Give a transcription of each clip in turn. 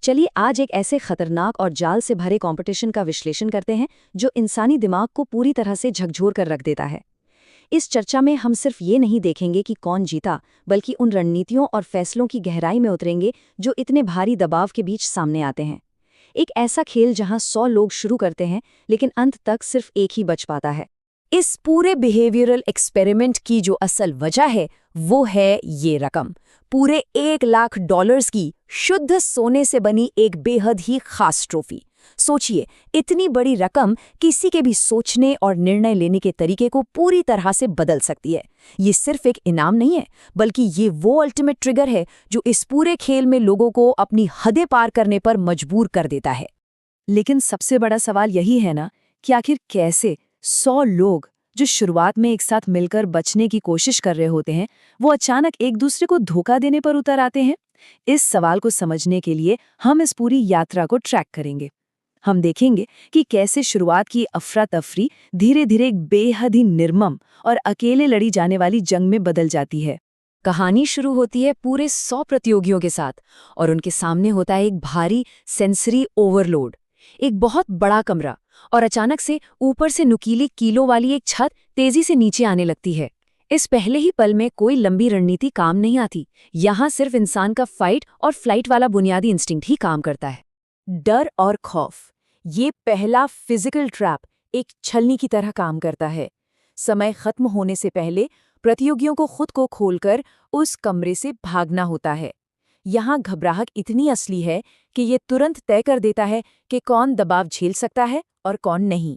चलिए आज एक ऐसे खतरनाक और जाल से भरे कंपटीशन का विश्लेषण करते हैं जो इंसानी दिमाग को पूरी तरह से झकझोर कर रख देता है। इस चर्चा में हम सिर्फ ये नहीं देखेंगे कि कौन जीता, बल्कि उन रणनीतियों और फैसलों की गहराई में उतरेंगे जो इतने भारी दबाव के बीच सामने आते हैं। एक ऐसा खेल जहां 100 लोग शुरू करते हैं लेकिन अंत तक सिर्फ एक ही बच पाता है। इस पूरे बिहेवियरल एक्सपेरिमेंट की जो असल वजह है वो है ये रकम, पूरे $1 लाख की शुद्ध सोने से बनी एक बेहद ही खास ट्रॉफी। सोचिए, इतनी बड़ी रकम किसी के भी सोचने और निर्णय लेने के तरीके को पूरी तरह से बदल सकती है। ये सिर्फ एक इनाम नहीं है, बल्कि ये वो अल्टीमेट ट्रिगर है जो इस पूरे खेल में लोगों को अपनी हदें पार करने पर मजबूर कर देता है। लेकिन सबसे बड़ा सवाल यही है ना कि आखिर कैसे 100 लोग जो शुरुआत में एक साथ मिलकर बचने की कोशिश कर रहे होते हैं, वो अचानक एक दूसरे को धोखा देने पर उतर आते हैं। इस सवाल को समझने के लिए हम इस पूरी यात्रा को ट्रैक करेंगे। हम देखेंगे कि कैसे शुरुआत की अफरा तफरी धीरे धीरे एक बेहद ही निर्मम और अकेले लड़ी जाने वाली जंग में बदल जाती है। कहानी शुरू होती है पूरे 100 प्रतियोगियों के साथ और उनके सामने होता है एक भारी सेंसरी ओवरलोड, एक बहुत बड़ा कमरा, और अचानक से ऊपर से नुकीली कीलों वाली एक छत तेजी से नीचे आने लगती है। इस पहले ही पल में कोई लंबी रणनीति काम नहीं आती। यहाँ सिर्फ इंसान का फाइट और फ्लाइट वाला बुनियादी इंस्टिंक्ट ही काम करता है। डर और खौफ, ये पहला फिजिकल ट्रैप एक छलनी की तरह काम करता है। समय खत्म होने से पहले प्रतियोगियों को खुद को खोलकर उस कमरे से भागना होता है। यहाँ घबराहट इतनी असली है कि ये तुरंत तय कर देता है कि कौन दबाव झेल सकता है और कौन नहीं।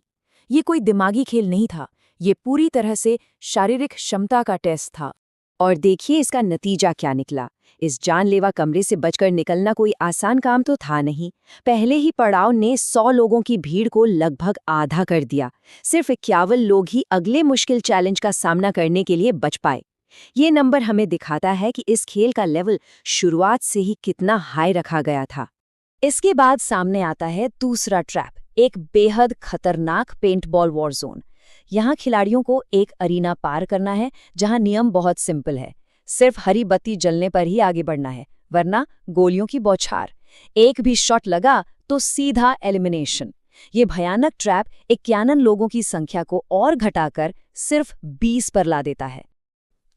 ये कोई दिमागी खेल नहीं था, ये पूरी तरह से शारीरिक क्षमता का टेस्ट था। और देखिए इसका नतीजा क्या निकला। इस जानलेवा कमरे से बचकर निकलना कोई आसान काम तो था नहीं। पहले ही पड़ाव ने 100 लोगों की भीड़ को लगभग आधा कर दिया। सिर्फ 51 लोग ही अगले मुश्किल चैलेंज का सामना करने के लिए बच पाए। ये नंबर हमें दिखाता है कि इस खेल का लेवल शुरुआत से ही कितना हाई रखा गया था। इसके बाद सामने आता है दूसरा ट्रैप, एक बेहद खतरनाक पेंटबॉल वॉर जोन। यहाँ खिलाड़ियों को एक अरीना पार करना है जहाँ नियम बहुत सिंपल है। सिर्फ हरी बत्ती जलने पर ही आगे बढ़ना है, वरना गोलियों की बौछार। एक भी शॉट लगा तो सीधा एलिमिनेशन। ये भयानक ट्रैप 51 लोगों की संख्या को और घटाकर सिर्फ 20 पर ला देता है।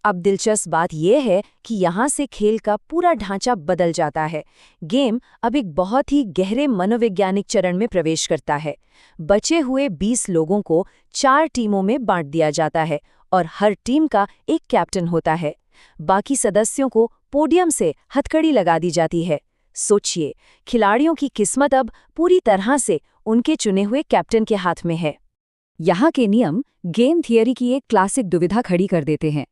अब दिलचस्प बात यह है कि यहाँ से खेल का पूरा ढांचा बदल जाता है। गेम अब एक बहुत ही गहरे मनोवैज्ञानिक चरण में प्रवेश करता है। बचे हुए 20 लोगों को 4 टीमों में बांट दिया जाता है और हर टीम का एक कैप्टन होता है। बाकी सदस्यों को पोडियम से हथकड़ी लगा दी जाती है। सोचिए, खिलाड़ियों की किस्मत अब पूरी तरह से उनके चुने हुए कैप्टन के हाथ में है। यहाँ के नियम गेम थियरी की एक क्लासिक दुविधा खड़ी कर देते हैं।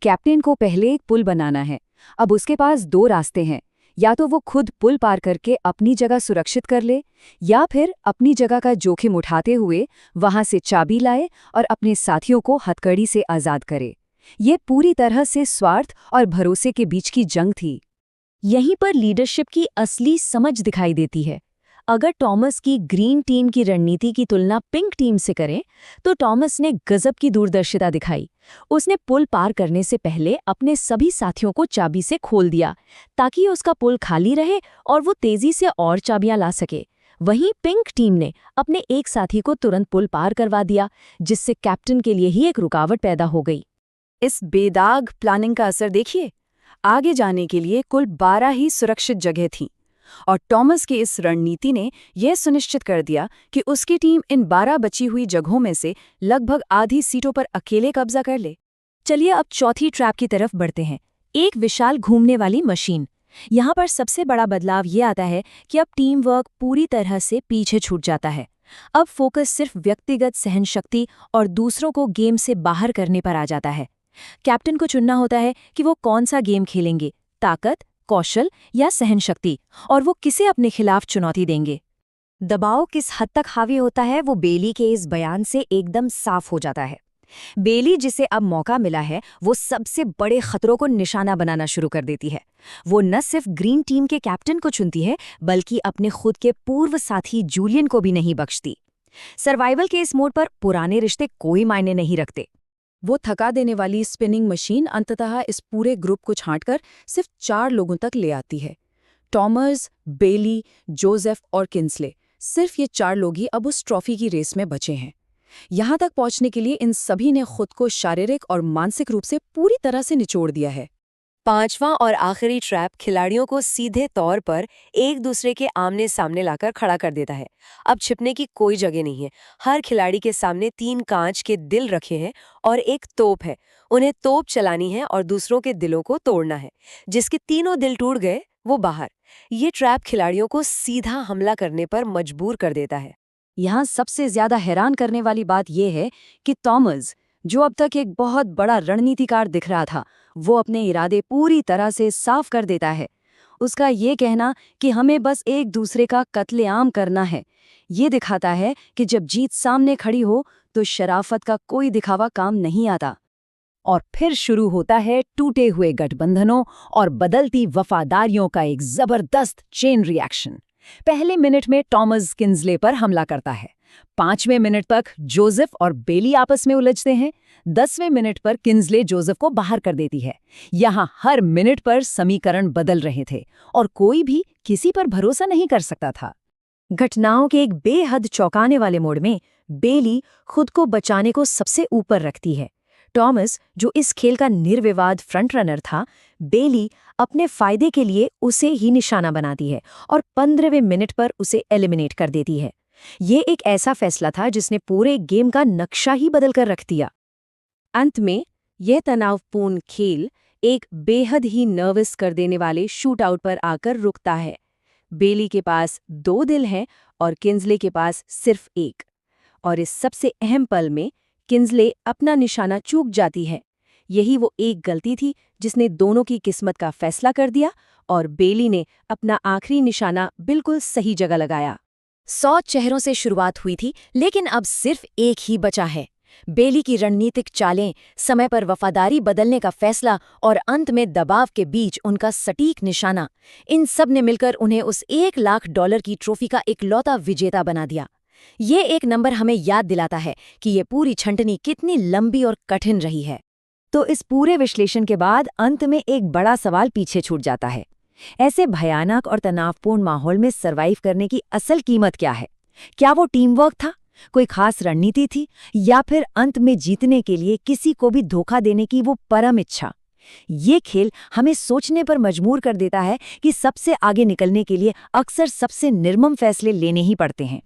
कैप्टन को पहले एक पुल बनाना है। अब उसके पास 2 रास्ते हैं, या तो वो खुद पुल पार करके अपनी जगह सुरक्षित कर ले, या फिर अपनी जगह का जोखिम उठाते हुए वहां से चाबी लाए और अपने साथियों को हथकड़ी से आज़ाद करे। ये पूरी तरह से स्वार्थ और भरोसे के बीच की जंग थी। यहीं पर लीडरशिप की असली समझ दिखाई देती है। अगर टॉमस की ग्रीन टीम की रणनीति की तुलना पिंक टीम से करें, तो टॉमस ने गजब की दूरदर्शिता दिखाई। उसने पुल पार करने से पहले अपने सभी साथियों को चाबी से खोल दिया, ताकि उसका पुल खाली रहे और वो तेजी से और चाबियां ला सके। वहीं पिंक टीम ने अपने एक साथी को तुरंत पुल पार करवा दिया, जिससे कैप्टन के लिए ही एक रुकावट पैदा हो गई। इस बेदाग प्लानिंग का असर देखिए। आगे जाने के लिए कुल 12 ही सुरक्षित जगह थीं, और टॉमस की इस रणनीति ने यह सुनिश्चित कर दिया कि उसकी टीम इन 12 बची हुई जगहों में से लगभग आधी सीटों पर अकेले कब्जा कर ले। चलिए अब चौथी ट्रैप की तरफ बढ़ते हैं, एक विशाल घूमने वाली मशीन। यहाँ पर सबसे बड़ा बदलाव ये आता है कि अब टीम वर्क पूरी तरह से पीछे छूट जाता है। अब फोकस सिर्फ व्यक्तिगत सहनशक्ति और दूसरों को गेम से बाहर करने पर आ जाता है। कैप्टन को चुनना होता है कि वो कौन सा गेम खेलेंगे, ताकत, कौशल या सहनशक्ति, और वो किसे अपने खिलाफ चुनौती देंगे। दबाव किस हद तक हावी होता है वो बेली के इस बयान से एकदम साफ हो जाता है। बेली, जिसे अब मौका मिला है, वो सबसे बड़े खतरों को निशाना बनाना शुरू कर देती है। वो न सिर्फ ग्रीन टीम के कैप्टन को चुनती है, बल्कि अपने खुद के पूर्व साथी जूलियन को भी नहीं बख्शती। सर्वाइवल के इस मोड पर पुराने रिश्ते कोई मायने नहीं रखते। वो थका देने वाली स्पिनिंग मशीन अंततः इस पूरे ग्रुप को छांटकर सिर्फ 4 लोगों तक ले आती है। टॉमस, बेली, जोसेफ और किंसले, सिर्फ ये 4 लोग ही अब उस ट्रॉफी की रेस में बचे हैं। यहाँ तक पहुँचने के लिए इन सभी ने खुद को शारीरिक और मानसिक रूप से पूरी तरह से निचोड़ दिया है। 5वां और आखिरी ट्रैप खिलाड़ियों को सीधे तौर पर एक दूसरे के आमने सामने लाकर खड़ा कर देता है। अब छिपने की कोई जगह नहीं है। हर खिलाड़ी के सामने 3 कांच के दिल रखे हैं और एक तोप है। उन्हें तोप चलानी है और दूसरों के दिलों को तोड़ना है। जिसके तीनों दिल टूट गए वो बाहर। ये ट्रैप खिलाड़ियों को सीधा हमला करने पर मजबूर कर देता है। यहाँ सबसे ज्यादा हैरान करने वाली बात यह है कि टॉमस, जो अब तक एक बहुत बड़ा रणनीतिकार दिख रहा था, वो अपने इरादे पूरी तरह से साफ कर देता है। उसका ये कहना कि हमें बस एक दूसरे का कत्लेआम करना है, ये दिखाता है कि जब जीत सामने खड़ी हो तो शराफत का कोई दिखावा काम नहीं आता। और फिर शुरू होता है टूटे हुए गठबंधनों और बदलती वफादारियों का एक जबरदस्त चेन रिएक्शन। पहले मिनट में टॉमस किंसले पर हमला करता है। 5वें मिनट तक जोसेफ और बेली आपस में उलझते हैं। 10वें मिनट पर किंसले जोसेफ को बाहर कर देती है। यहाँ हर मिनट पर समीकरण बदल रहे थे और कोई भी किसी पर भरोसा नहीं कर सकता था। घटनाओं के एक बेहद चौंकाने वाले मोड़ में बेली खुद को बचाने को सबसे ऊपर रखती है। टॉमस, जो इस खेल का निर्विवाद फ्रंट रनर था, बेली अपने फायदे के लिए उसे ही निशाना बनाती है और 15वें मिनट पर उसे एलिमिनेट कर देती है। ये एक ऐसा फैसला था जिसने पूरे गेम का नक्शा ही बदल कर रख दिया। अंत में यह तनावपूर्ण खेल एक बेहद ही नर्वस कर देने वाले शूटआउट पर आकर रुकता है। बेली के पास 2 दिल हैं और किंसले के पास सिर्फ 1। और इस सबसे अहम पल में किंसले अपना निशाना चूक जाती है। यही वो एक गलती थी जिसने दोनों की किस्मत का फैसला कर दिया और बेली ने अपना आखिरी निशाना बिल्कुल सही जगह लगाया। 100 चेहरों से शुरुआत हुई थी, लेकिन अब सिर्फ एक ही बचा है। बेली की रणनीतिक चालें, समय पर वफादारी बदलने का फैसला और अंत में दबाव के बीच उनका सटीक निशाना, इन सब ने मिलकर उन्हें उस $1 लाख की ट्रॉफी का इकलौता विजेता बना दिया। ये एक नंबर हमें याद दिलाता है कि ये पूरी छंटनी कितनी लंबी और कठिन रही है। तो इस पूरे विश्लेषण के बाद अंत में एक बड़ा सवाल पीछे छूट जाता है। ऐसे भयानक और तनावपूर्ण माहौल में सर्वाइव करने की असल कीमत क्या है? क्या वो टीम वर्क था, कोई खास रणनीति थी, या फिर अंत में जीतने के लिए किसी को भी धोखा देने की वो परम इच्छा? ये खेल हमें सोचने पर मजबूर कर देता है कि सबसे आगे निकलने के लिए अक्सर सबसे निर्मम फैसले लेने ही पड़ते हैं।